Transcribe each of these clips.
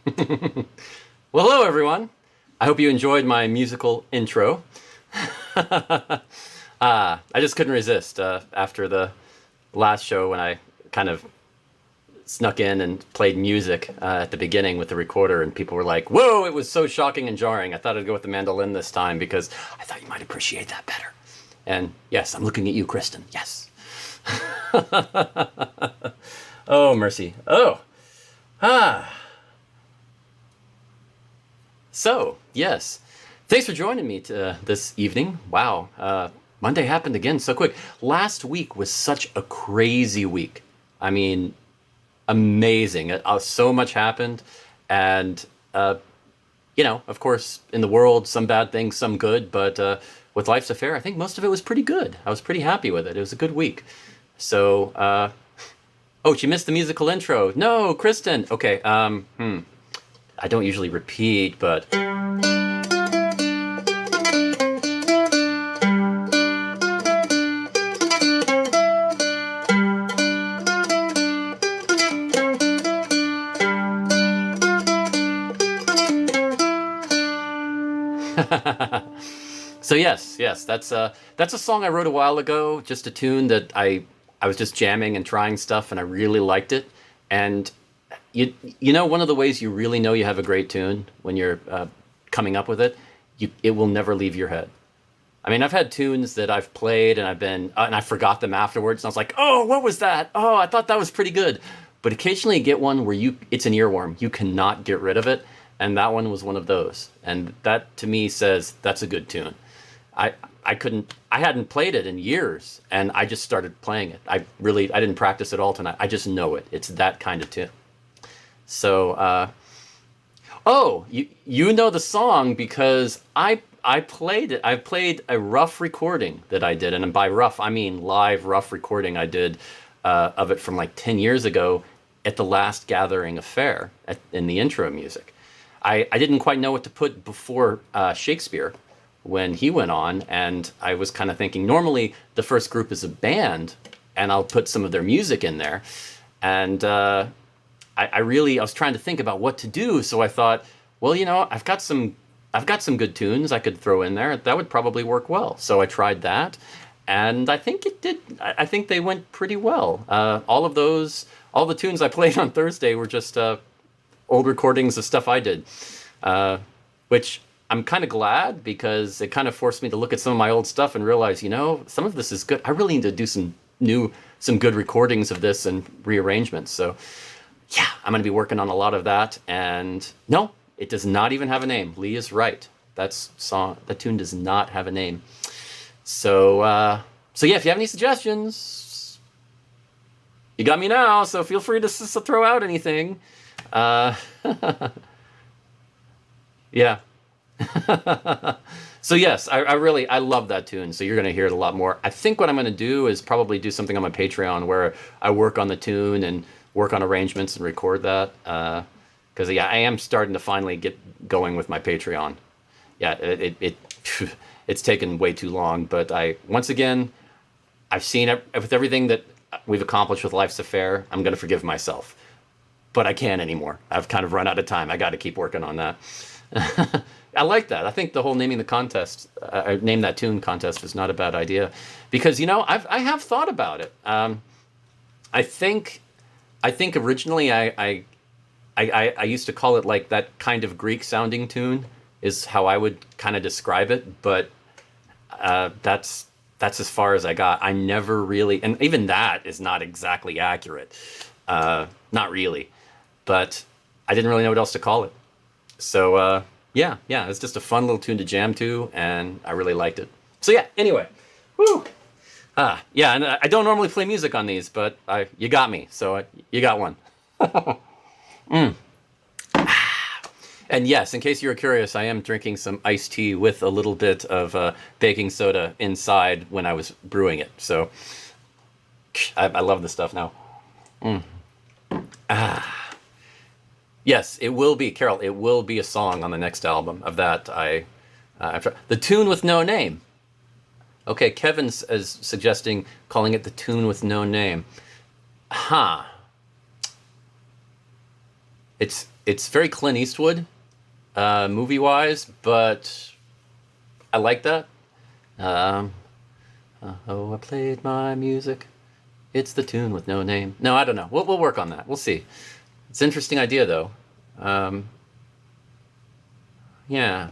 Well, hello everyone. I hope you enjoyed my musical intro. I just couldn't resist after the last show when I kind of snuck in and played music at the beginning with the recorder, and people were like, "Whoa, it was so shocking and jarring. I thought I'd go with the mandolin this time because I thought you might appreciate that better." And yes, I'm looking at you, Kristen. Yes. Oh, mercy. Oh. Ah. So, yes. Thanks for joining me this evening. Wow. Monday happened again so quick. Last week was such a crazy week. I mean, amazing. So much happened. And, of course, in the world, some bad things, some good. But with Life's Affair, I think most of it was pretty good. I was pretty happy with it. It was a good week. So, oh, she missed the musical intro. No, Kristen. Okay. I don't usually repeat, but so yes, that's a song I wrote a while ago. Just a tune that I was just jamming and trying stuff, and I really liked it. And you know, one of the ways you really know you have a great tune when you're coming up with it, it will never leave your head. I mean, I've had tunes that I've played and and I forgot them afterwards, and I was like, "Oh, what was that? Oh, I thought that was pretty good." But occasionally you get one where it's an earworm. You cannot get rid of it, and that one was one of those. And that to me says that's a good tune. I I hadn't played it in years, and I just started playing it. I didn't practice at all tonight. I just know it. It's that kind of tune. So, oh, you know the song because I played it. I played a rough recording that I did, and by rough I mean live rough recording I did of it from like 10 years ago at the last gathering of Faire in the intro music. I didn't quite know what to put before Shakespeare when he went on, and I was kind of thinking normally the first group is a band, and I'll put some of their music in there, and I was trying to think about what to do, so I thought, well, I've got some good tunes I could throw in there. That would probably work well. So I tried that, and I think it did. I think they went pretty well. All the tunes I played on Thursday were just old recordings of stuff I did, which I'm kind of glad because it kind of forced me to look at some of my old stuff and realize, some of this is good. I really need to do some good recordings of this and rearrangements. So yeah, I'm going to be working on a lot of that. And no, it does not even have a name. Lee is right. That tune does not have a name. So yeah, if you have any suggestions, you got me now. So feel free to throw out anything. Yeah. So yes, I love that tune. So you're going to hear it a lot more. I think what I'm going to do is probably do something on my Patreon where I work on the tune and work on arrangements and record that. Because yeah, I am starting to finally get going with my Patreon. Yeah, it's taken way too long, but once again, I've seen it with everything that we've accomplished with Life's Affair. I'm going to forgive myself, but I can't anymore. I've kind of run out of time. I got to keep working on that. I like that. I think the whole naming the contest, name that tune contest, is not a bad idea, because I have thought about it. I think originally I used to call it like that kind of Greek sounding tune is how I would kind of describe it, but that's as far as I got. I never really, and even that is not exactly accurate. Not really, but I didn't really know what else to call it. So yeah, it's just a fun little tune to jam to, and I really liked it. So yeah, anyway, woo. Yeah, and I don't normally play music on these, but you got me, so you got one. And yes, in case you were curious, I am drinking some iced tea with a little bit of baking soda inside when I was brewing it. So I love this stuff now. Yes, it will be, Carol. It will be a song on the next album of that. The tune with no name. Okay, Kevin's is suggesting calling it the tune with no name. Huh. it's very Clint Eastwood, movie wise, but I like that. Um, oh, I played my music. It's the tune with no name. No, I don't know. We'll work on that. We'll see. It's an interesting idea, though. Um, yeah,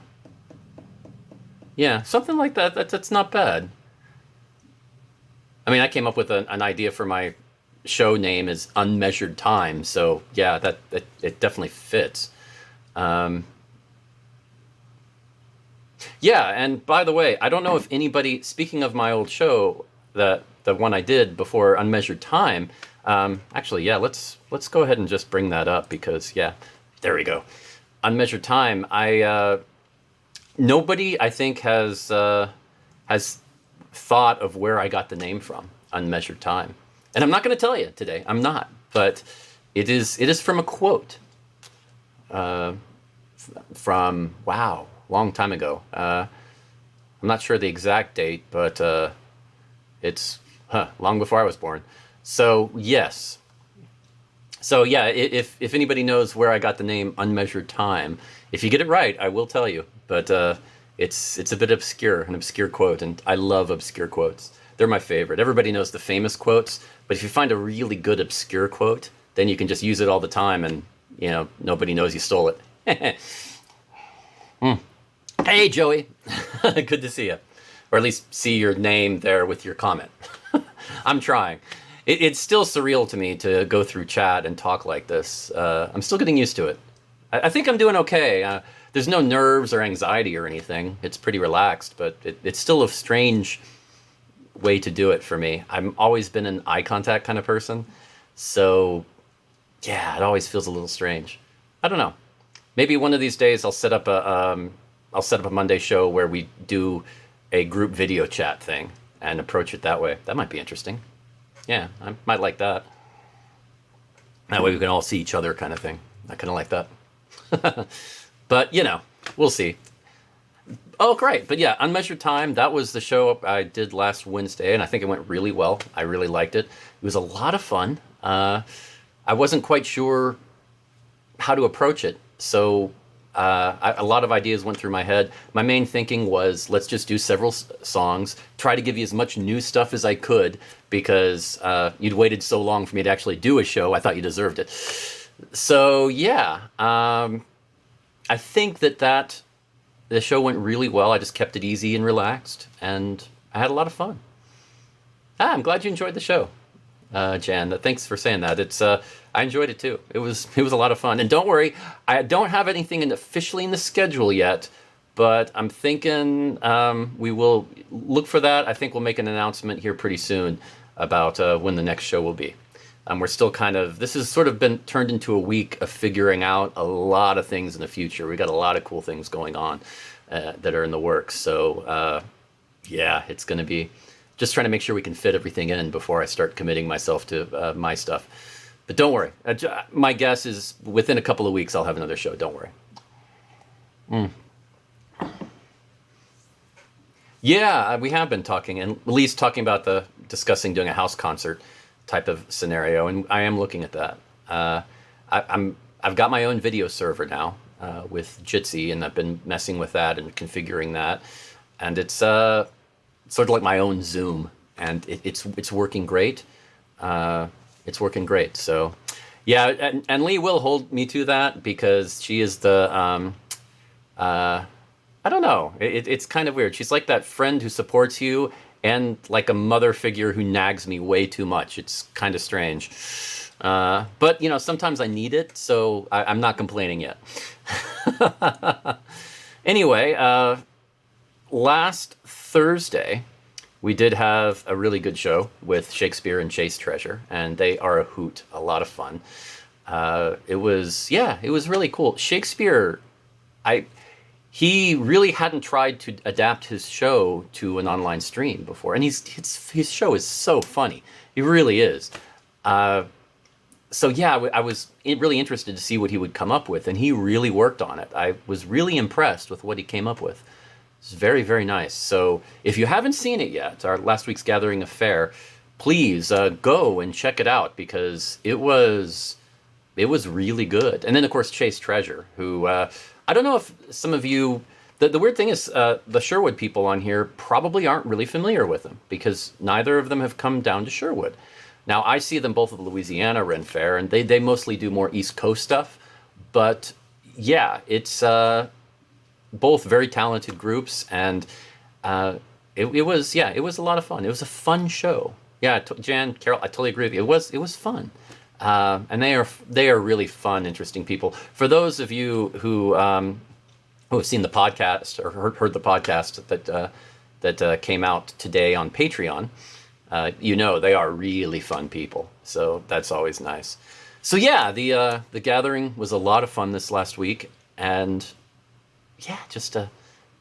yeah, something like that. That's not bad. I mean, I came up with an idea for my show name is Unmeasured Time. So yeah, that it definitely fits. Um, yeah, and by the way, I don't know if anybody. Speaking of my old show, the one I did before Unmeasured Time. Actually, yeah, let's go ahead and just bring that up because yeah, there we go. Unmeasured Time. I nobody I think has thought of where I got the name from. Unmeasured Time, and I'm not going to tell you today. I'm not, but it is from a quote uh, from wow, long time ago. I'm not sure the exact date, but it's long before I was born. So yes. So yeah, if anybody knows where I got the name Unmeasured Time, if you get it right, I will tell you. But it's a bit obscure, an obscure quote, and I love obscure quotes. They're my favorite. Everybody knows the famous quotes, but if you find a really good obscure quote, then you can just use it all the time, and nobody knows you stole it. Hmm. Hey, Joey, good to see you, or at least see your name there with your comment. I'm trying. It's still surreal to me to go through chat and talk like this. I'm still getting used to it. I think I'm doing okay. There's no nerves or anxiety or anything. It's pretty relaxed, but it's still a strange way to do it for me. I've always been an eye contact kind of person. So, yeah, it always feels a little strange. I don't know. Maybe one of these days I'll set up a Monday show where we do a group video chat thing and approach it that way. That might be interesting. Yeah, I might like that. That way we can all see each other kind of thing. I kind of like that. But, we'll see. Oh, great. But yeah, Unmeasured Time, that was the show I did last Wednesday, and I think it went really well. I really liked it. It was a lot of fun. I wasn't quite sure how to approach it. So a lot of ideas went through my head. My main thinking was let's just do several songs, try to give you as much new stuff as I could because you'd waited so long for me to actually do a show. I thought you deserved it. So yeah, I think that the show went really well. I just kept it easy and relaxed, and I had a lot of fun. I'm glad you enjoyed the show, Jan. Thanks for saying that. I enjoyed it too. It was a lot of fun. And don't worry, I don't have anything officially in the schedule yet, but I'm thinking we will look for that. I think we'll make an announcement here pretty soon about when the next show will be. We're still this has sort of been turned into a week of figuring out a lot of things in the future. We got a lot of cool things going on that are in the works. So yeah, it's going to be just trying to make sure we can fit everything in before I start committing myself to my stuff. But don't worry. My guess is within a couple of weeks I'll have another show. Don't worry. Mm. Yeah, we have been talking, and at least talking about discussing doing a house concert type of scenario, and I am looking at that. I've got my own video server now with Jitsi, and I've been messing with that and configuring that, and it's sort of like my own Zoom, and it's working great. It's working great. So, yeah, and Lee will hold me to that because she is the I don't know. It's kind of weird. She's like that friend who supports you and like a mother figure who nags me way too much. It's kind of strange. But, sometimes I need it, so I'm not complaining yet. Anyway, last Thursday, we did have a really good show with Shakespeare and Chase Treasure, and they are a hoot, a lot of fun. It was really cool. Shakespeare, he really hadn't tried to adapt his show to an online stream before, and his show is so funny. He really is. So yeah, I was really interested to see what he would come up with, and he really worked on it. I was really impressed with what he came up with. It's very, very nice. So if you haven't seen it yet, our last week's gathering of Faire, please go and check it out because it was it was really good. And then of course Chase Treasure, who I don't know if some of you. The weird thing is, the Sherwood people on here probably aren't really familiar with them because neither of them have come down to Sherwood. Now, I see them both at the Louisiana Ren Fair, and they mostly do more East Coast stuff. But yeah, it's both very talented groups, and it was a lot of fun. It was a fun show. Yeah, Jan, Carol, I totally agree with you. It was fun, and they are really fun, interesting people. For those of you who have seen the podcast or heard the podcast that came out today on Patreon, they are really fun people. So that's always nice. So yeah, the gathering was a lot of fun this last week, and yeah, just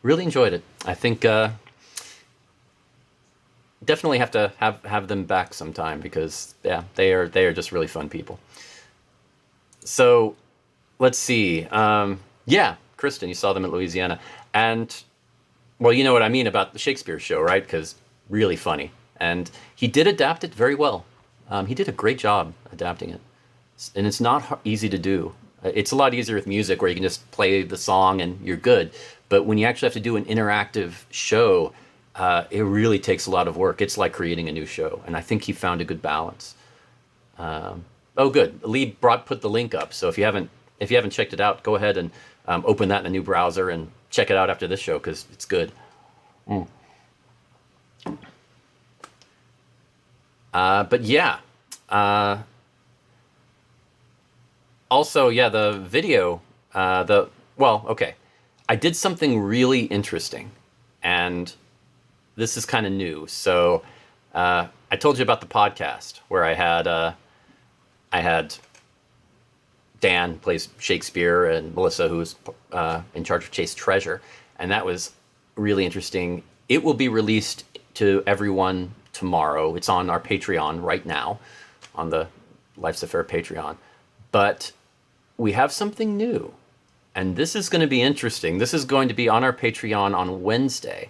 really enjoyed it. I think definitely have to have them back sometime because yeah, they are just really fun people. So let's see. Yeah. Kristen, you saw them at Louisiana. And, well, you know what I mean about the Shakespeare show, right? Because really funny. And he did adapt it very well. He did a great job adapting it. And it's not easy to do. It's a lot easier with music where you can just play the song and you're good. But when you actually have to do an interactive show, it really takes a lot of work. It's like creating a new show. And I think he found a good balance. Oh, good. Lee put the link up. So if you haven't checked it out, go ahead and open that in a new browser and check it out after this show because it's good. But yeah. Also, yeah, the video. Okay. I did something really interesting, and this is kind of new. So I told you about the podcast where I had Dan plays Shakespeare and Melissa, who's in charge of Chase Treasure. And that was really interesting. It will be released to everyone tomorrow. It's on our Patreon right now, on the Life's a Faire Patreon. But we have something new. And this is going to be interesting. This is going to be on our Patreon on Wednesday.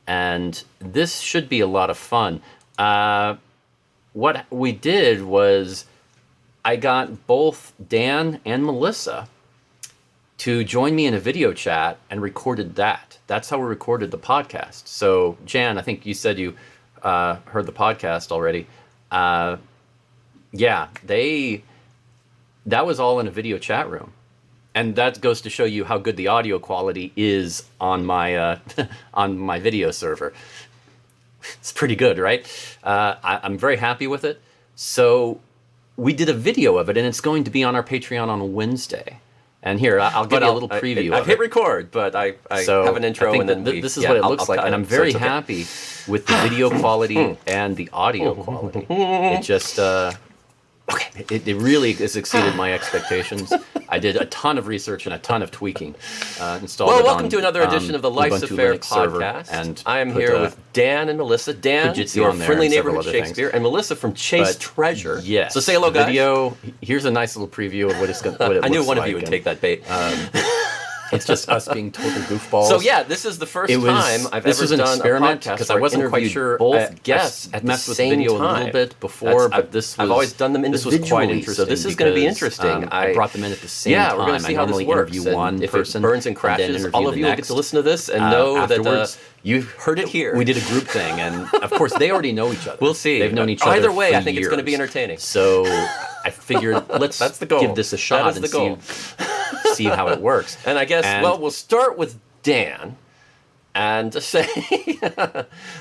And this should be a lot of fun. What we did was I got both Dan and Melissa to join me in a video chat and recorded that. That's how we recorded the podcast. So, Jan, I think you said you heard the podcast already. Yeah, that was all in a video chat room. And that goes to show you how good the audio quality is on my on my video server. It's pretty good, right? I'm very happy with it. So we did a video of it, and it's going to be on our Patreon on Wednesday. And here, I'll give you a little preview. I've hit record, but I have an intro, and then this is what it looks like. And I'm very happy with the video quality and the audio quality. It just, it really has exceeded my expectations. I did a ton of research and a ton of tweaking. Installed well, welcome to another edition of the Life's a Faire podcast. And I am here with Dan and Melissa. Dan, your friendly neighborhood Shakespeare, and Melissa from Chase Treasure. Yes. So say hello, guys. Video. Here's a nice little preview of what it's going. I knew one of you would take that bait. It's just us being total goofballs. So yeah, this is the first time I've ever done an experiment because I wasn't quite sure. Both guests at the same video time. A little bit before, but I've always done them individually. This was quite interesting. So this is going to be interesting. I brought them in at the same time. Yeah, we're going to see how this works. Interview one if person, it burns and crashes, all of you will get to listen to this and know that you heard it here. We did a group thing, and of course they already know each other. We'll see. They've known each other. Either way, for I think years. it's going to be entertaining. So I figured let's That's the goal. give this a shot and see how it works. And I guess, we'll start with Dan and to say,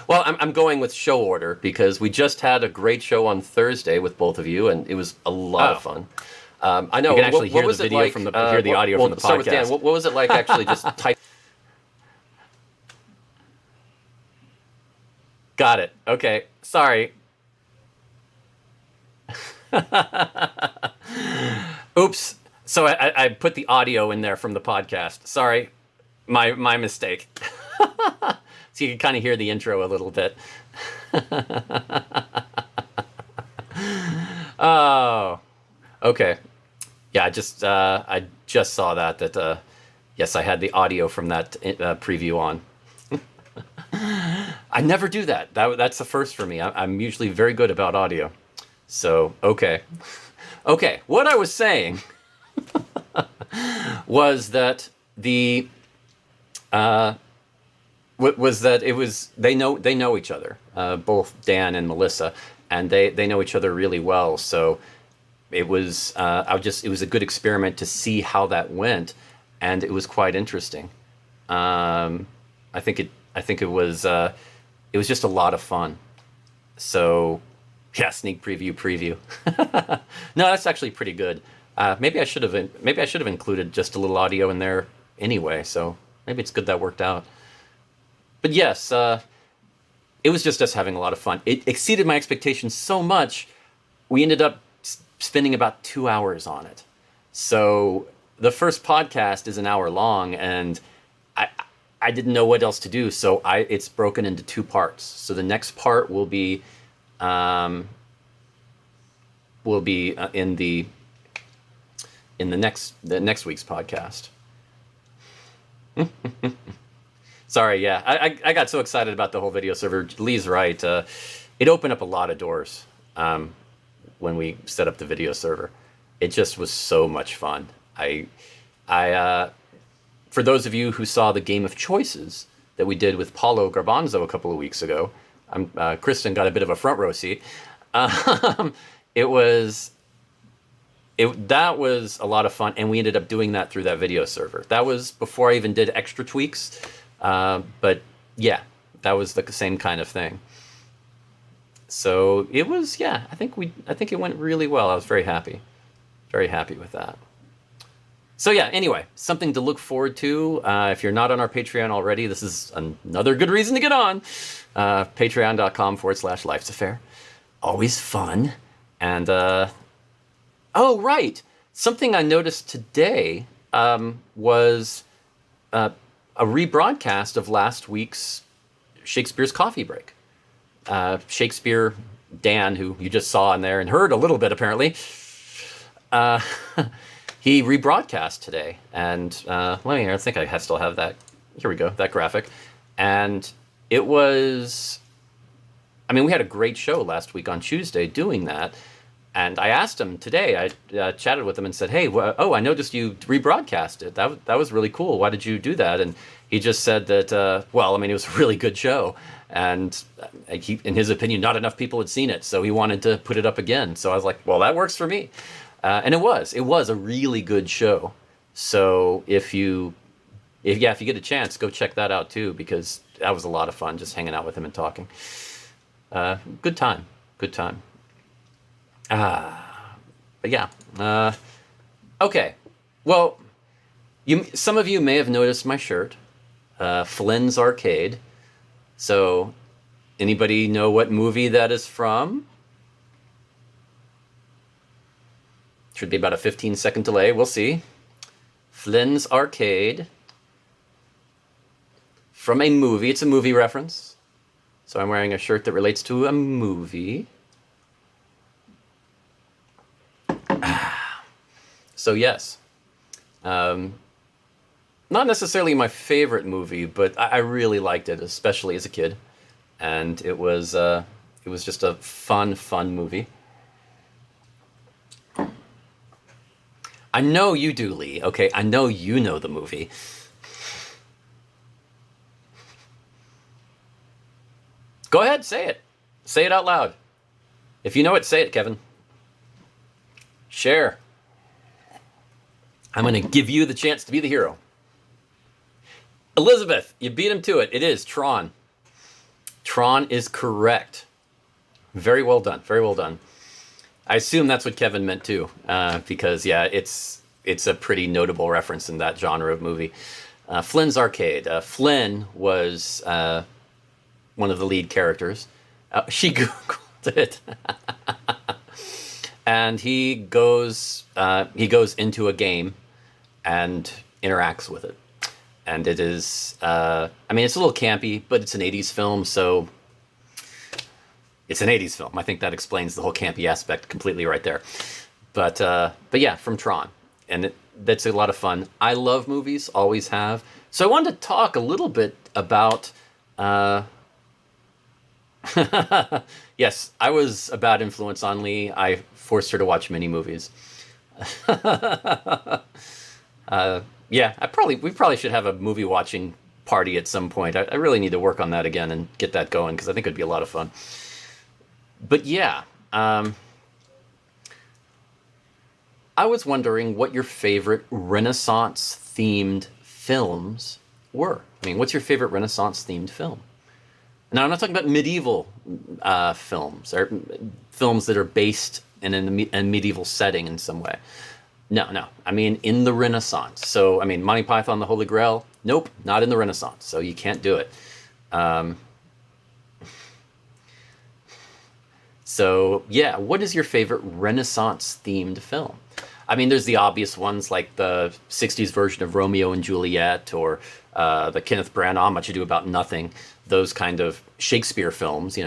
well, I'm going with show order because we just had a great show on Thursday with both of you, and it was a lot of fun. I know. You can actually hear the video like, from hear the audio from the podcast. Start with Dan. What was it like actually just type? Got it. Okay. Sorry. Oops. So I put the audio in there from the podcast. Sorry. My mistake. So you can kind of hear the intro a little bit. Oh. Okay. Yeah, I just saw that yes, I had the audio from that preview on. I never do that. That's the first for me. I'm usually very good about audio. So, okay. Okay, what I was saying was that the was that it was they know each other, both Dan and Melissa, and they know each other really well. So it was it was a good experiment to see how that went, and it was quite interesting. I think it was just a lot of fun. So yeah, sneak preview. No, that's actually pretty good. Maybe I should have included just a little audio in there anyway. So maybe it's good that worked out. But yes, it was just us having a lot of fun. It exceeded my expectations so much, we ended up spending about 2 hours on it. So the first podcast is an hour long, and I didn't know what else to do, so it's broken into 2 parts. So the next part will be in the next week's podcast. Sorry, yeah, I got so excited about the whole video server. Lee's right. It opened up a lot of doors when we set up the video server. It just was so much fun. For those of you who saw the game of choices that we did with Paulo Garbanzo a couple of weeks ago, Kristen got a bit of a front row seat. That was a lot of fun, and we ended up doing that through that video server. That was before I even did extra tweaks, but yeah, that was the same kind of thing. So it was, yeah, I think it went really well. I was very happy with that. So yeah, anyway, something to look forward to. If you're not on our Patreon already, this is another good reason to get on. Patreon.com/Life's a Faire. Always fun. And, oh, right. Something I noticed today was a rebroadcast of last week's Shakespeare's Coffee Break. Shakespeare, Dan, who you just saw in there and heard a little bit apparently, he rebroadcast today. And I think I still have that. Here we go, that graphic. And it was, we had a great show last week on Tuesday doing that. And I asked him today, I chatted with him and said, hey, I noticed you rebroadcast it. That was really cool. Why did you do that? And he just said that, it was a really good show. And in his opinion, not enough people had seen it. So he wanted to put it up again. So I was like, well, that works for me. And it was a really good show. So if you get a chance, go check that out too, because that was a lot of fun just hanging out with him and talking. Good time. But yeah. Okay. Well, some of you may have noticed my shirt, Flynn's Arcade. So, anybody know what movie that is from? Should be about a 15-second delay. We'll see. Flynn's Arcade. From a movie. It's a movie reference. So I'm wearing a shirt that relates to a movie. So yes. Not necessarily my favorite movie, but I really liked it, especially as a kid. And it was just a fun movie. I know you do, Lee. Okay, I know you know the movie. Go ahead, say it. Say it out loud. If you know it, say it, Kevin. Share. I'm going to give you the chance to be the hero. Elizabeth, you beat him to it. It is Tron. Tron is correct. Very well done. Very well done. I assume that's what Kevin meant too, because yeah, it's a pretty notable reference in that genre of movie. Flynn's Arcade. Flynn was one of the lead characters. She Googled it. And he goes into a game and interacts with it. And it is, it's a little campy, but it's an 80s film, so it's an 80s film. I think that explains the whole campy aspect completely right there. But yeah, from Tron. And that's a lot of fun. I love movies, always have. So I wanted to talk a little bit about Yes, I was a bad influence on Lee. I forced her to watch many movies. Yeah, we probably should have a movie watching party at some point. I really need to work on that again and get that going because I think it'd be a lot of fun. But yeah, I was wondering what your favorite Renaissance themed films were. I mean, what's your favorite Renaissance themed film? Now, I'm not talking about medieval films or films that are based in a medieval setting in some way. No, no. I mean, in the Renaissance. So, I mean, Monty Python, The Holy Grail. Nope, not in the Renaissance. So you can't do it. Um, so, yeah, what is your favorite Renaissance themed film? I mean, there's the obvious ones like the 60s version of Romeo and Juliet or the Kenneth Branagh, Much Ado About Nothing, those kind of Shakespeare films,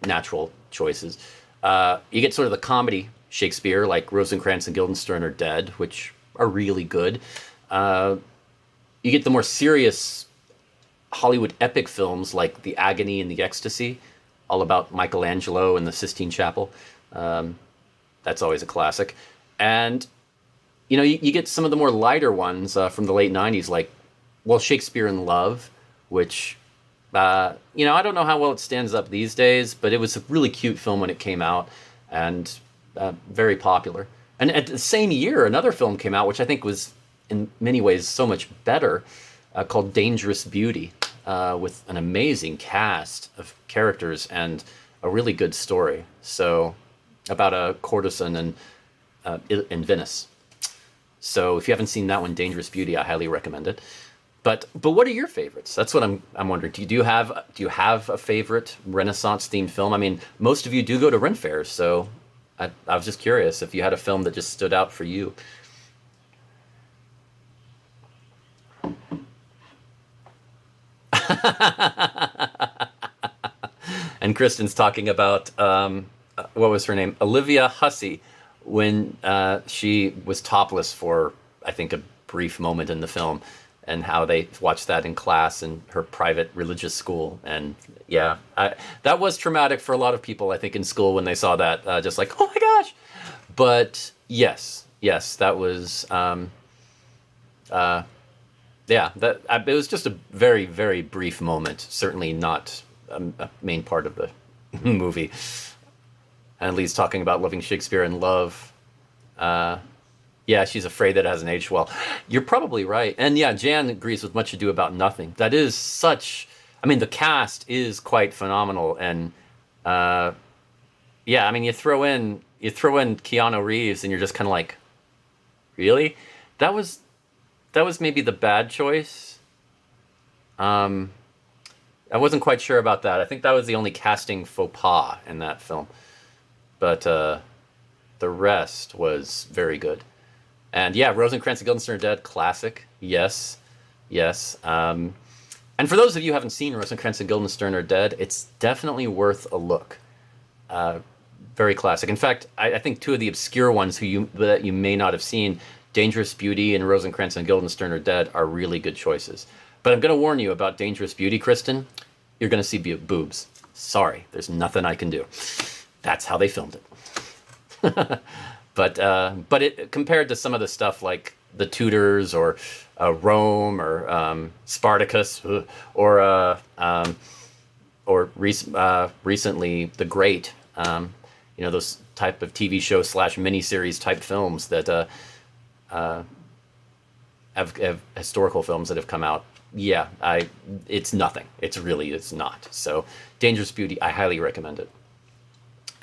natural choices. You get sort of the comedy Shakespeare, like Rosencrantz and Guildenstern are Dead, which are really good. You get the more serious Hollywood epic films like The Agony and the Ecstasy, all about Michelangelo and the Sistine Chapel. That's always a classic. And, you get some of the more lighter ones from the late 90s, like, well, Shakespeare in Love, which, I don't know how well it stands up these days, but it was a really cute film when it came out and very popular. And at the same year, another film came out, which I think was in many ways so much better, called Dangerous Beauty, with an amazing cast of characters and a really good story. So, about a courtesan in Venice. So, if you haven't seen that one, Dangerous Beauty, I highly recommend it. But what are your favorites? That's what I'm wondering. Do you have a favorite Renaissance themed film? I mean, most of you do go to Ren fairs, so I was just curious if you had a film that just stood out for you. And Kristen's talking about what was her name? Olivia Hussey, when she was topless for, I think, a brief moment in the film, and how they watched that in class in her private religious school. And yeah, that was traumatic for a lot of people, I think, in school when they saw that, just like, oh my gosh. But yes, that was, yeah, it was just a very, very brief moment. Certainly not a main part of the movie. And Lee's talking about loving Shakespeare in Love. Yeah, she's afraid that it hasn't aged well. You're probably right. And yeah, Jan agrees with Much Ado About Nothing. That is such... I mean, the cast is quite phenomenal. And yeah, I mean, you throw in Keanu Reeves and you're just kind of like, really? That was maybe the bad choice. I wasn't quite sure about that. I think that was the only casting faux pas in that film. But the rest was very good. And yeah, Rosencrantz and Guildenstern are Dead, classic. Yes. And for those of you who haven't seen Rosencrantz and Guildenstern are Dead, it's definitely worth a look. Very classic. In fact, I think two of the obscure ones that you may not have seen, Dangerous Beauty and Rosencrantz and Guildenstern are Dead, are really good choices. But I'm going to warn you about Dangerous Beauty, Kristen. You're going to see boobs. Sorry, there's nothing I can do. That's how they filmed it. But it compared to some of the stuff like The Tudors or Rome or Spartacus or recently The Great, those type of TV show / miniseries type films that have historical films that have come out. Yeah, it's nothing. It's not. So Dangerous Beauty, I highly recommend it.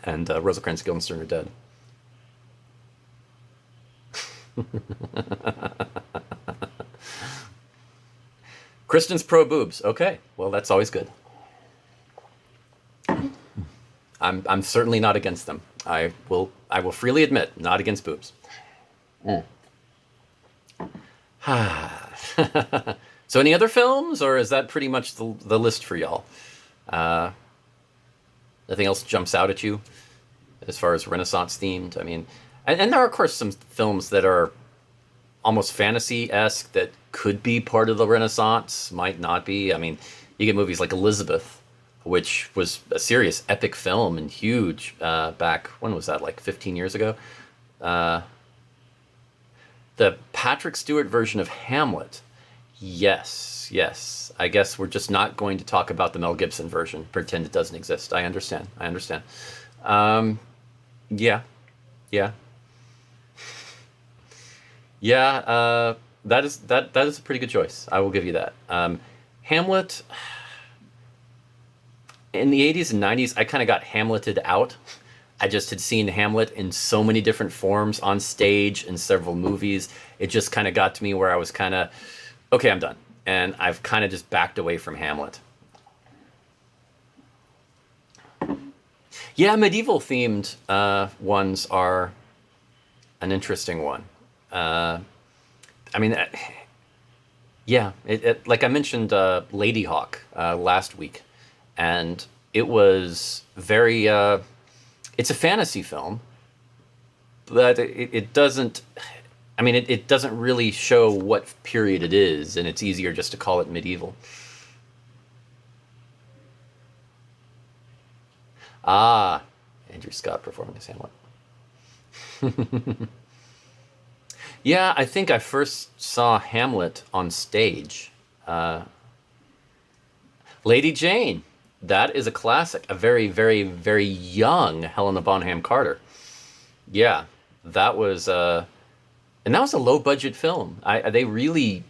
And Rosencrantz and Guildenstern are Dead. Kristen's pro boobs. Okay, well that's always good. I'm certainly not against them. I will freely admit, not against boobs. So any other films, or is that pretty much the list for y'all? Nothing else jumps out at you as far as Renaissance themed? I mean, and there are, of course, some films that are almost fantasy-esque that could be part of the Renaissance, might not be. I mean, you get movies like Elizabeth, which was a serious epic film and huge back, when was that, like 15 years ago? Uh, the Patrick Stewart version of Hamlet. Yes, yes. I guess we're just not going to talk about the Mel Gibson version, pretend it doesn't exist. I understand. I understand. Um, yeah, yeah, yeah. That is a pretty good choice. I will give you that. Hamlet in the 80s and 90s, I kind of got Hamleted out. I just had seen Hamlet in so many different forms on stage in several movies. It just kind of got to me where I was kind of, okay, I'm done. And I've kind of just backed away from Hamlet. Yeah, medieval themed ones are an interesting one. Uh, I mean, yeah, like I mentioned Lady Hawk last week, and it was very. It's a fantasy film, but it doesn't. I mean, it doesn't really show what period it is, and it's easier just to call it medieval. Ah, Andrew Scott performing as Hamlet. Yeah, I think I first saw Hamlet on stage. Uh, Lady Jane. That is a classic. A very, very, very young Helena Bonham Carter. Yeah, that was, and that was a low budget film. They really,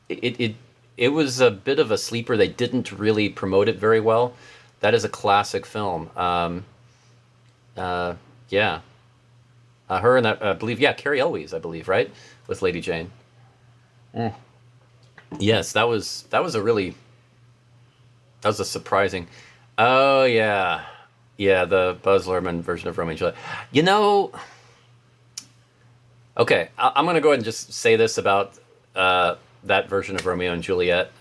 it it was a bit of a sleeper. They didn't really promote it very well. That is a classic film. Uh, yeah, her and I believe, yeah, Carrie Elwes, I believe, right, with Lady Jane. Mm. Yes, that was a really that was a surprising. Oh yeah, yeah, the Buzz Luhrmann version of Romeo and Juliet. You know, okay, I'm gonna go ahead and just say this about that version of Romeo and Juliet.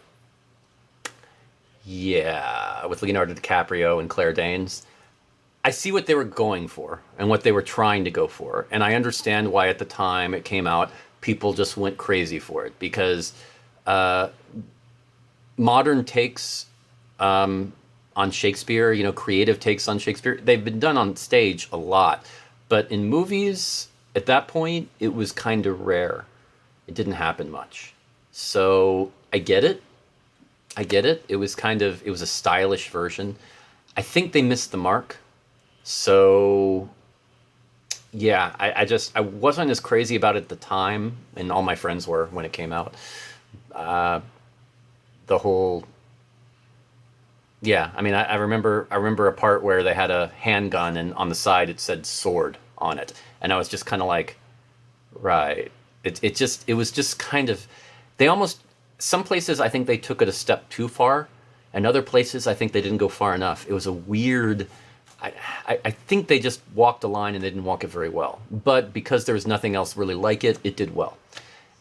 Yeah, with Leonardo DiCaprio and Claire Danes. I see what they were going for and what they were trying to go for, and I understand why at the time it came out, people just went crazy for it because uh, modern takes on Shakespeare, creative takes on Shakespeare, they've been done on stage a lot, but in movies at that point, it was kind of rare. It didn't happen much. So I get it. I get it. It was a stylish version. I think they missed the mark. So yeah, I wasn't as crazy about it at the time, and all my friends were when it came out. Uh, the whole Yeah, I mean, I remember a part where they had a handgun and on the side it said sword on it, and I was just kind of like, right. It was just kind of, they almost, some places I think they took it a step too far, and other places I think they didn't go far enough. It was a weird. I think they just walked a line and they didn't walk it very well. But because there was nothing else really like it, it did well.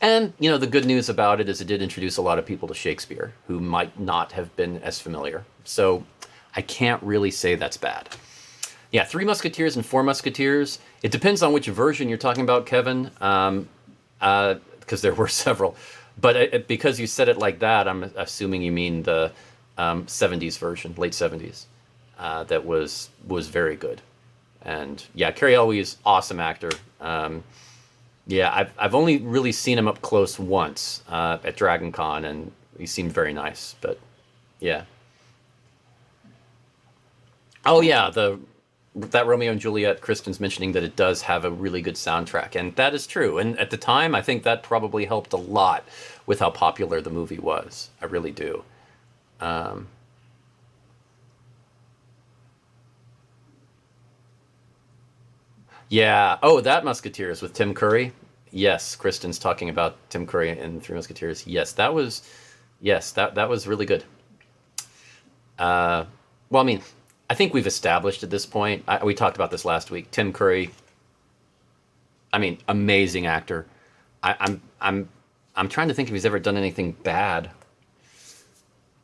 And the good news about it is it did introduce a lot of people to Shakespeare who might not have been as familiar. So I can't really say that's bad. Yeah, Three Musketeers and Four Musketeers. It depends on which version you're talking about, Kevin, because there were several. But because you said it like that, I'm assuming you mean the 70s version, late 70s. That was very good. And yeah, Carrie Elwes, awesome actor. Yeah, I've only really seen him up close once at Dragon Con, and he seemed very nice. But yeah. Oh yeah, the that Romeo and Juliet. Kristen's mentioning that it does have a really good soundtrack, and that is true. And at the time, I think that probably helped a lot with how popular the movie was. I really do. Um, yeah. Oh, that Musketeers with Tim Curry. Yes, Kristen's talking about Tim Curry in Three Musketeers. Yes, that was really good. Uh, well, I mean, I think we've established at this point. We talked about this last week. Tim Curry. I mean, amazing actor. I'm trying to think if he's ever done anything bad.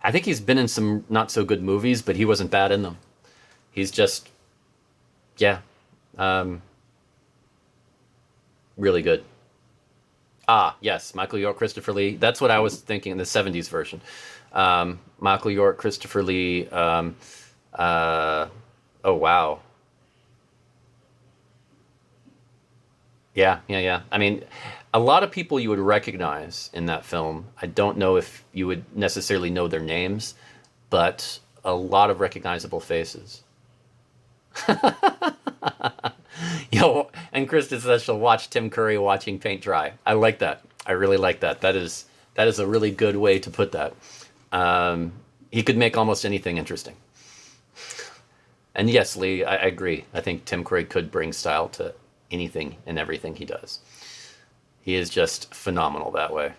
I think he's been in some not so good movies, but he wasn't bad in them. He's just, yeah, um, really good. Ah, yes, Michael York, Christopher Lee. That's what I was thinking in the '70s version. Michael York, Christopher Lee. Uh, oh wow. Yeah, yeah, yeah. I mean, a lot of people you would recognize in that film. I don't know if you would necessarily know their names, but a lot of recognizable faces. Yo, and Kristen says she'll watch Tim Curry watching paint dry. I like that. I really like that. That is a really good way to put that. Um, he could make almost anything interesting. And yes, Lee, I agree. I think Tim Curry could bring style to anything and everything he does. He is just phenomenal that way.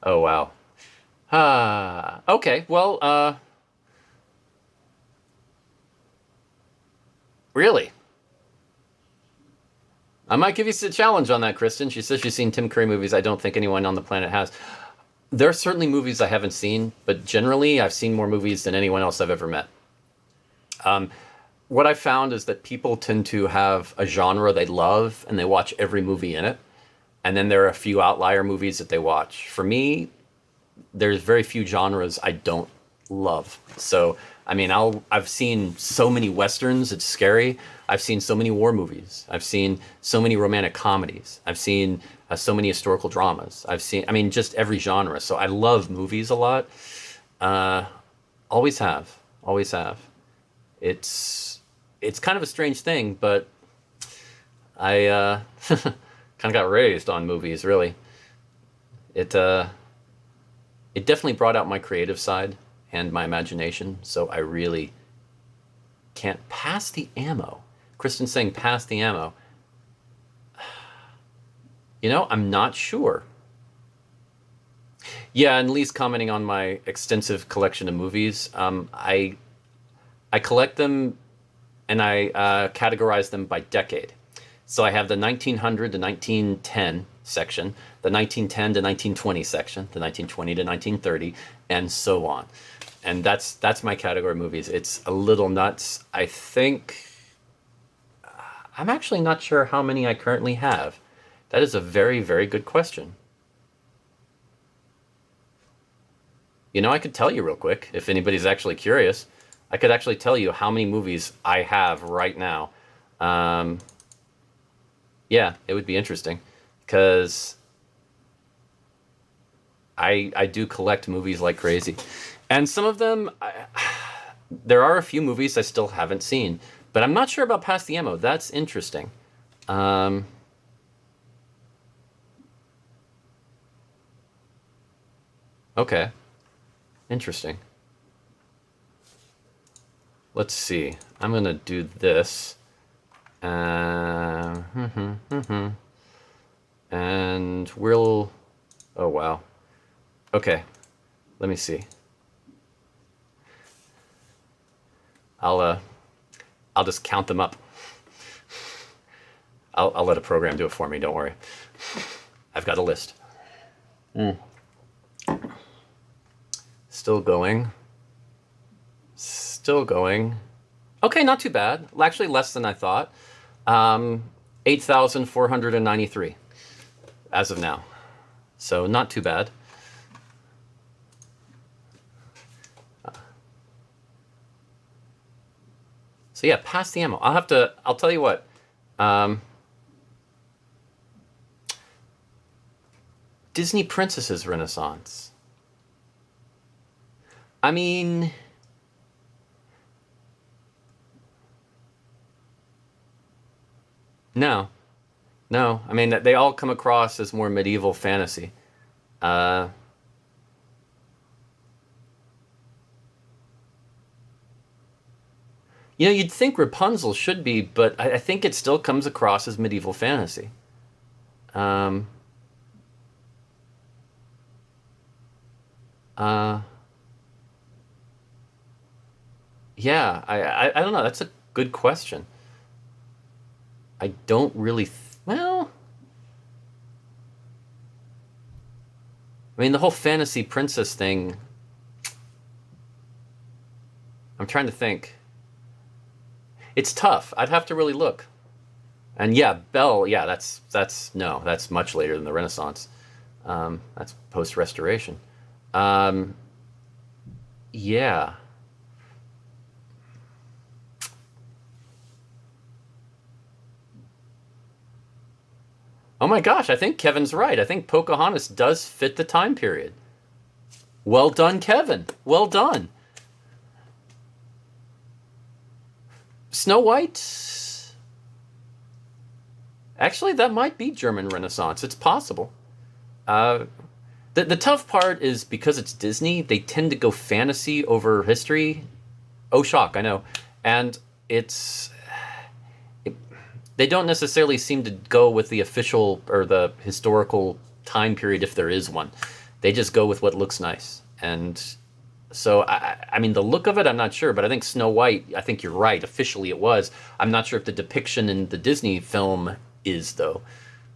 Oh wow. Okay. Well, really, I might give you a challenge on that, Kristen. She says she's seen Tim Curry movies. I don't think anyone on the planet has. There are certainly movies I haven't seen, but generally, I've seen more movies than anyone else I've ever met. Um, what I found is that people tend to have a genre they love and they watch every movie in it. And then there are a few outlier movies that they watch. For me, there's very few genres I don't love. So, I mean, I've seen so many westerns, it's scary. I've seen so many war movies. I've seen so many romantic comedies. I've seen so many historical dramas. I mean, just every genre. So I love movies a lot. Uh, always have, always have. It's kind of a strange thing, but I kind of got raised on movies. Really, it definitely brought out my creative side and my imagination. So I really can't pass the ammo. Kristen's saying pass the ammo. I'm not sure. Yeah, and Lee's commenting on my extensive collection of movies. I collect them and I categorize them by decade. So I have the 1900 to 1910 section, the 1910 to 1920 section, the 1920 to 1930, and so on. And that's my category of movies. It's a little nuts. I think I'm actually not sure how many I currently have. That is a very, very good question. I could tell you real quick if anybody's actually curious. I could actually tell you how many movies I have right now. Um, yeah, it would be interesting because I do collect movies like crazy, and some of them there are a few movies I still haven't seen, but I'm not sure about Past the Ammo. That's interesting. Um, okay, interesting. Let's see. I'm gonna do this. Uh, and we'll. Oh wow. Okay. Let me see. I'll just count them up. I'll let a program do it for me. Don't worry. I've got a list. Still going. Still going. Okay, not too bad. Actually, less than I thought. 8,493 as of now. So not too bad. So yeah, pass the ammo. I'll tell you what. Disney Princesses Renaissance. I mean, no, no. I mean, they all come across as more medieval fantasy. Uh, you'd think Rapunzel should be, but I think it still comes across as medieval fantasy. Um, uh, yeah, I don't know. That's a good question. I don't really. Well, I mean, the whole fantasy princess thing. I'm trying to think. It's tough. I'd have to really look. And yeah, Belle. Yeah, that's no, that's much later than the Renaissance. That's post Restoration. Um, yeah. Oh my gosh, I think Kevin's right. I think Pocahontas does fit the time period. Well done, Kevin. Well done. Snow White. Actually, that might be German Renaissance. It's possible. Uh, the tough part is because it's Disney, they tend to go fantasy over history. Oh, shock, I know. And it's they don't necessarily seem to go with the official or the historical time period if there is one. They just go with what looks nice. And so, I mean, the look of it, I'm not sure, but I think Snow White, I think you're right. Officially it was. I'm not sure if the depiction in the Disney film is, though.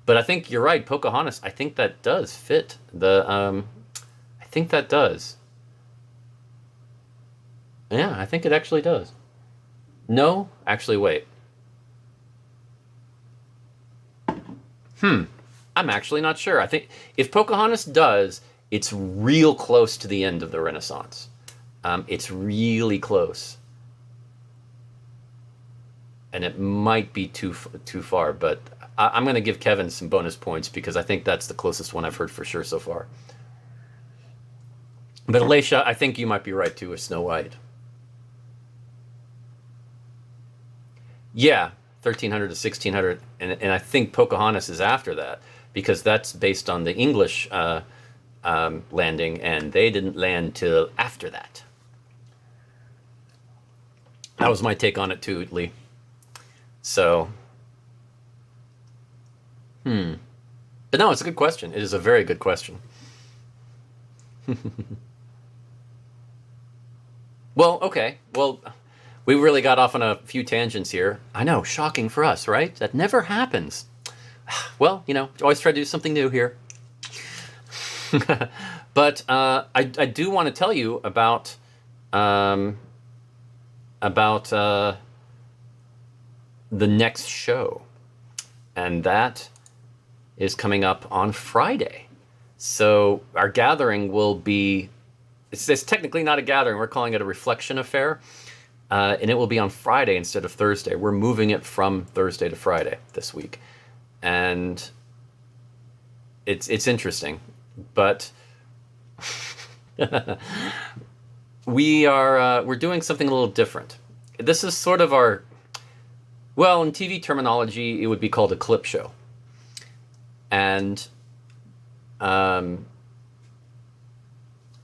But I think you're right. Pocahontas, I think that does fit. I think that does. Yeah, I think it actually does. No? Actually, wait. I'm actually not sure. I think if Pocahontas does, it's real close to the end of the Renaissance. It's really close, and it might be too far. But I'm going to give Kevin some bonus points because I think that's the closest one I've heard for sure so far. But Alicia, I think you might be right too with Snow White. Yeah, 1300 to 1600, and I think Pocahontas is after that because that's based on the English landing, and they didn't land till after that. That was my take on it too, Lee. So, but no, it's a good question. It is a very good question. Well, okay. Well, we really got off on a few tangents here. I know, shocking for us, right? That never happens. Well, always try to do something new here. But I do want to tell you about the next show, and that is coming up on Friday. So our gathering will be. It's technically not a gathering. We're calling it a reflection affair, and it will be on Friday instead of Thursday. We're moving it from Thursday to Friday this week, and it's interesting, but we're doing something a little different. This is sort of our, well, in TV terminology, it would be called a clip show, and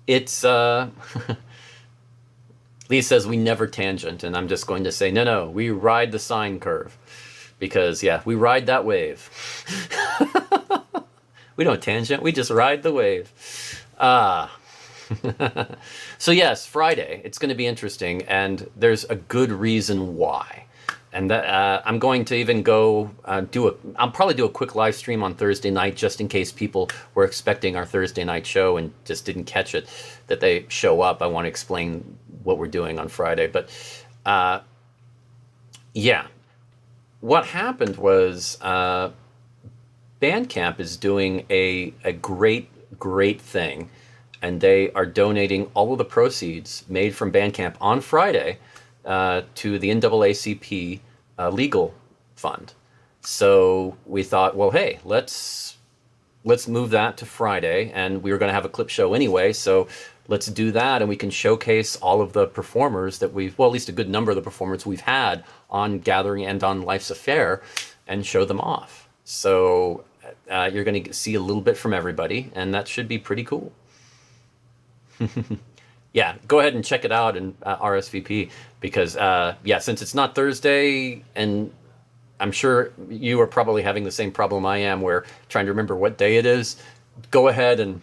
it's Lee says we never tangent, and I'm just going to say no, we ride the sine curve, because yeah, we ride that wave. We don't tangent, we just ride the wave. So yes, Friday, it's going to be interesting, and there's a good reason why. And that, I'm going to even go I'll probably do a quick live stream on Thursday night, just in case people were expecting our Thursday night show and just didn't catch it, that they show up. I want to explain what we're doing on Friday. But yeah, what happened was Bandcamp is doing a great thing, and they are donating all of the proceeds made from Bandcamp on Friday to the NAACP legal fund. So we thought, well, hey, let's move that to Friday, and we were going to have a clip show anyway, so let's do that, and we can showcase all of the performers that at least a good number of the performers we've had on Gathering and on Life's Affair, and show them off. So you're going to see a little bit from everybody, and that should be pretty cool. Yeah, go ahead and check it out and RSVP, because since it's not Thursday, and I'm sure you are probably having the same problem I am, where trying to remember what day it is, go ahead and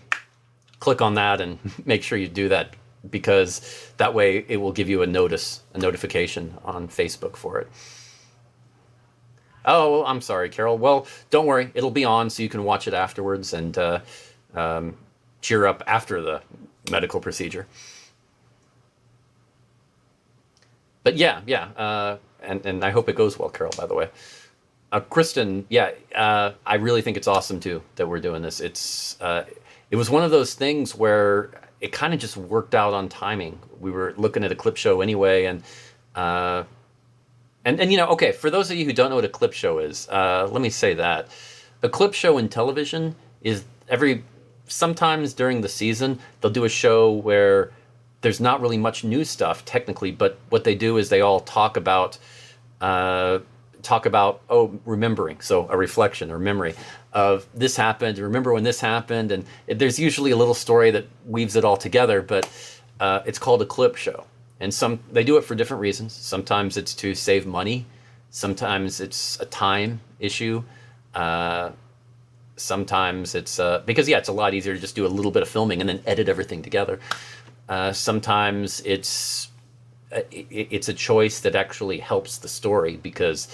click on that and make sure you do that, because that way it will give you a notification on Facebook for it. Oh, I'm sorry, Carol. Well, don't worry, it'll be on so you can watch it afterwards and cheer up after the medical procedure. But yeah, and I hope it goes well, Carol, by the way. Kristen, yeah, I really think it's awesome, too, that we're doing this. It was one of those things where it kind of just worked out on timing. We were looking at a clip show anyway, and okay, for those of you who don't know what a clip show is, let me say that. a clip show in television is sometimes during the season they'll do a show where there's not really much new stuff technically, but what they do is they all talk about remembering, so a reflection or memory of this happened, remember when this happened, and there's usually a little story that weaves it all together, but it's called a clip show. And they do it for different reasons. Sometimes it's to save money, sometimes it's a time issue, sometimes it's because it's a lot easier to just do a little bit of filming and then edit everything together. Sometimes it's a choice that actually helps the story because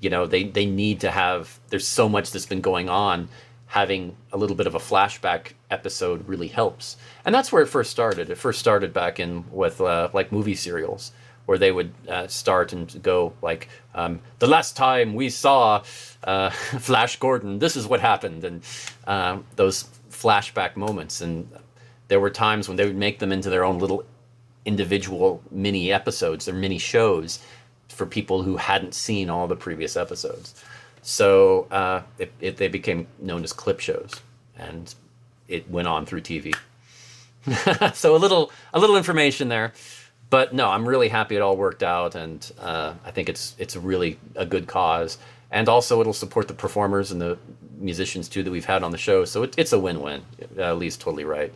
they need to have, there's so much that's been going on, having a little bit of a flashback episode really helps. And that's where it first started. It first started back in with like movie serials where they would start and go like, the last time we saw Flash Gordon, this is what happened, and those flashback moments. And there were times when they would make them into their own little individual mini episodes or mini shows for people who hadn't seen all the previous episodes. So they became known as clip shows, and it went on through TV. So a little information there, but no, I'm really happy it all worked out, and I think it's really a good cause, and also it'll support the performers and the musicians too that we've had on the show. So it's a win-win. Lee's totally right.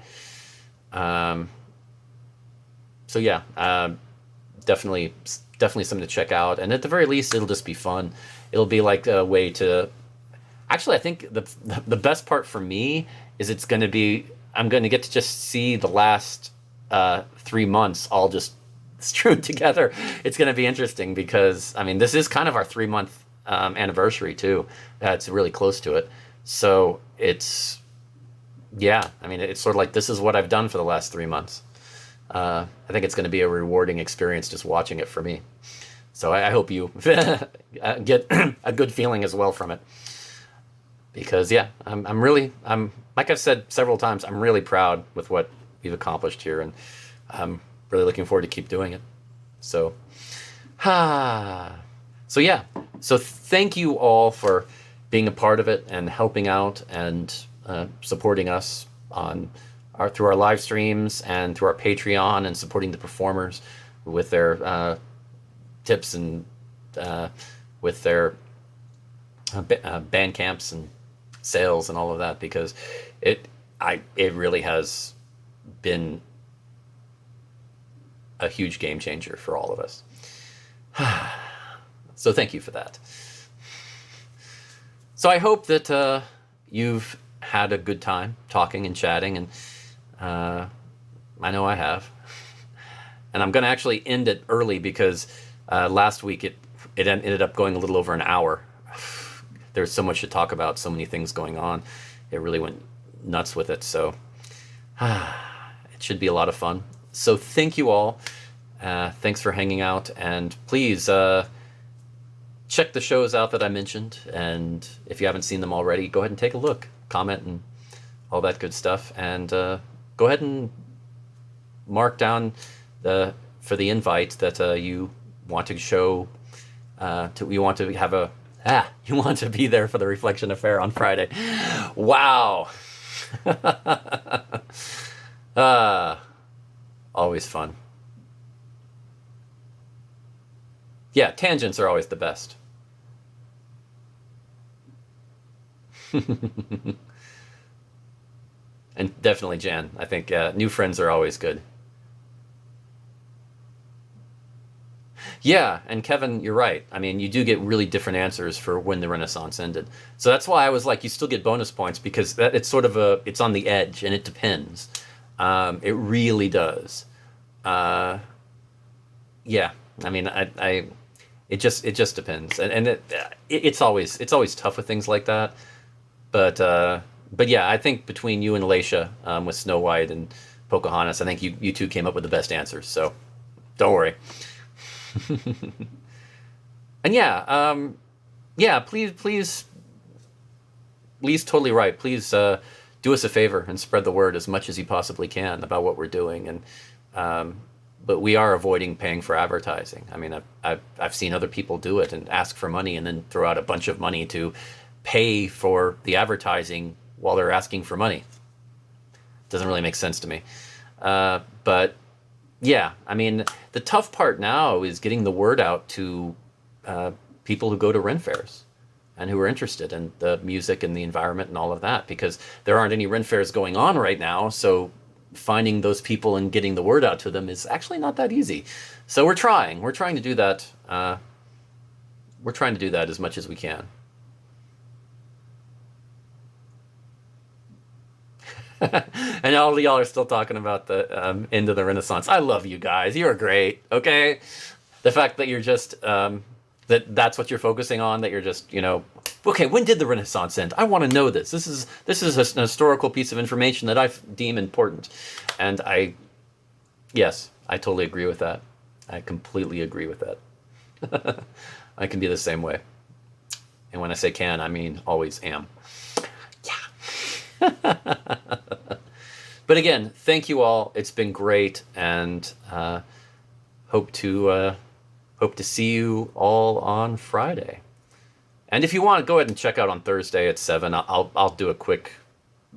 So yeah, definitely something to check out, and at the very least, it'll just be fun. It'll be like a way to. Actually, I think the best part for me is I'm going to get to just see the last 3 months all just strewn together. It's going to be interesting because this is kind of our 3-month anniversary too. It's really close to it, so it's it's sort of like this is what I've done for the last 3 months. I think it's going to be a rewarding experience just watching it for me. So I hope you get a good feeling as well from it. Because I'm really like I've said several times, I'm really proud with what we've accomplished here, and I'm really looking forward to keep doing it. So, so thank you all for being a part of it and helping out and supporting us through our live streams and through our Patreon, and supporting the performers with their tips and with their band camps and sales and all of that, because it really has been a huge game changer for all of us. So thank you for that. So I hope that you've had a good time talking and chatting, and I know I have. And I'm going to actually end it early because last week it ended up going a little over an hour. There's so much to talk about, so many things going on. It really went nuts with it. So it should be a lot of fun. So thank you all. Thanks for hanging out. And please check the shows out that I mentioned. And if you haven't seen them already, go ahead and take a look, comment, and all that good stuff. And go ahead and mark down for the invite that you want to show. You want to have you want to be there for the Reflection of Faire on Friday. Wow. Always fun. Yeah, tangents are always the best. And definitely Jan. I think new friends are always good. Yeah, and Kevin, you're right. You do get really different answers for when the Renaissance ended. So that's why I was like, you still get bonus points, because it's sort of it's on the edge, and it depends. It really does. Yeah, it just depends, and it's always tough with things like that. But yeah, I think between you and Alacia with Snow White and Pocahontas, I think you two came up with the best answers. So don't worry. And please, Lee's totally right. Please do us a favor and spread the word as much as you possibly can about what we're doing. And but we are avoiding paying for advertising. I've seen other people do it and ask for money and then throw out a bunch of money to pay for the advertising while they're asking for money. Doesn't really make sense to me. But yeah, I mean, the tough part now is getting the word out to people who go to Ren fairs and who are interested in the music and the environment and all of that, because there aren't any Ren fairs going on right now. So finding those people and getting the word out to them is actually not that easy. So we're trying. We're trying to do that. We're trying to do that as much as we can. And all of y'all are still talking about the end of the Renaissance. I love you guys. You're great. Okay. The fact that you're just that's what you're focusing on. That you're just okay. When did the Renaissance end? I want to know this. This is an historical piece of information that I deem important, and yes, I totally agree with that. I completely agree with that. I can be the same way, and when I say can, I mean always am. Yeah. But again, thank you all. It's been great, and hope to see you all on Friday. And if you want, go ahead and check out on Thursday at 7. I'll do a quick.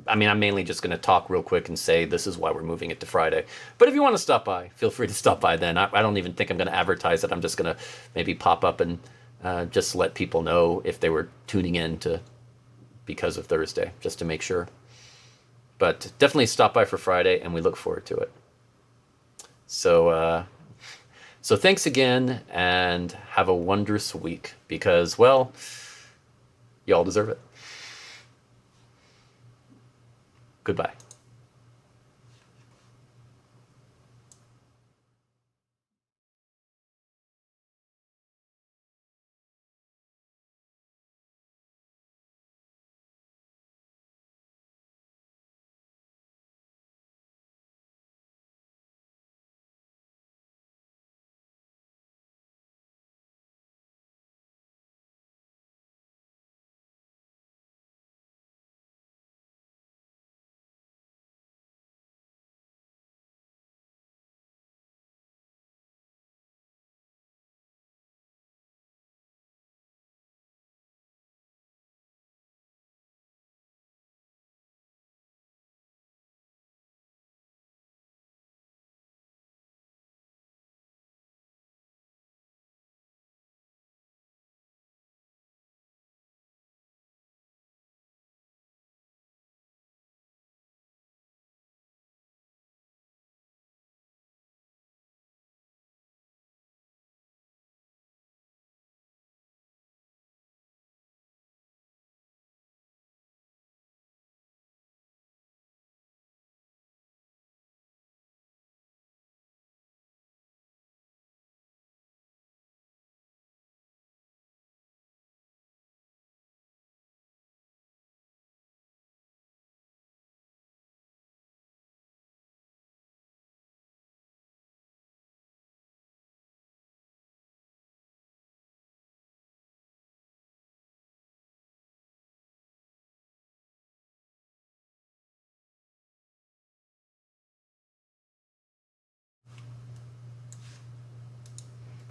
I mean, I'm mainly just going to talk real quick and say this is why we're moving it to Friday. But if you want to stop by, feel free to stop by then. I don't even think I'm going to advertise it. I'm just going to maybe pop up and just let people know if they were tuning in because of Thursday, just to make sure. But definitely stop by for Friday, and we look forward to it. So thanks again, and have a wondrous week, because, well, y'all deserve it. Goodbye.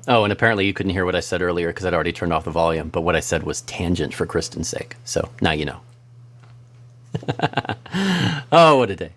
Oh, and apparently you couldn't hear what I said earlier because I'd already turned off the volume, but what I said was tangent for Kristen's sake. So now you know. Oh, what a day.